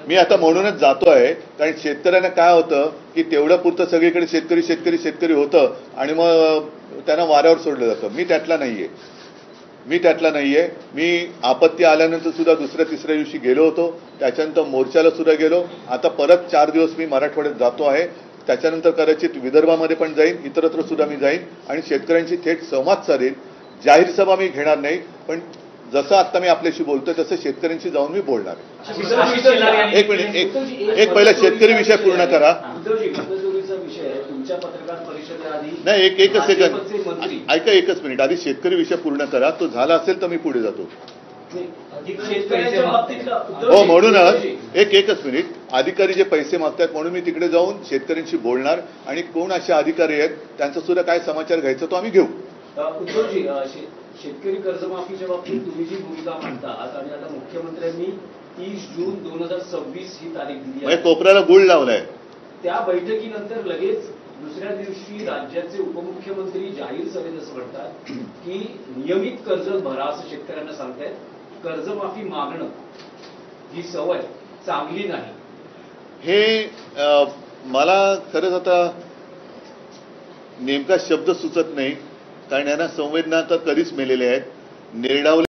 मी आता म्हणूनच जातोय, कारण शेतकऱ्यांना काय होतं की तेवढं पुरतं सगळीकडे शेतकरी शेतकरी शेतकरी होतं आणि मग त्यांना वाऱ्यावर सोडलं जातं. मी त्यातला नाहीये. मी आपत्ती आल्यानंतर सुद्धा दुसऱ्या तिसऱ्या दिवशी गेलो होतो, त्याच्यानंतर मोर्चाला सुद्धा गेलो. आता परत 4 दिवस मी मराठवाड्यात जातो आहे, त्याच्यानंतर कदाचित विदर्भामध्ये पण जाईन, इतरत्र सुद्धा मी जाईन आणि शेतकऱ्यांशी थेट संवाद साधेन. जाहीर सभा मी घेणार नाही, पण जसं आता मी आपल्याशी बोलतोय तसं शेतकऱ्यांशी जाऊन मी बोलणार आहे. एक मिनिट, एक पहिला शेतकरी विषय पूर्ण करा. नाही, एकच सेकंद ऐका, एकच मिनिट. आधी शेतकरी विषय पूर्ण करा. तो झाला असेल तर मी पुढे जातो. हो, म्हणूनच एकच मिनिट. अधिकारी जे पैसे मागतात म्हणून मी तिकडे जाऊन शेतकऱ्यांशी बोलणार आणि कोण असे अधिकारी आहेत त्यांचा सुद्धा काय समाचार घ्यायचा तो आम्ही घेऊ. उद्धवजी, शेतकरी कर्जमाफीच्या बाबतीत तुम्ही जी भूमिका मांडतात आणि आता मुख्यमंत्र्यांनी 30 जून 2026 ही तारीख दिली आहे, कोपऱ्याला गुळ लावलाय. त्या बैठकीनंतर लगेच दुसऱ्या दिवशी राज्याचे उपमुख्यमंत्री जाहीर सभेत असं म्हणतात की नियमित कर्ज भरा असं शेतकऱ्यांना सांगतायत. कर्जमाफी मागणं ही सवय चांगली नाही. हे मला खरंच आता नेमका शब्द सुचत नाही, कारण यांना संवेदना तर कधीच मेलेले आहेत. निर्डावले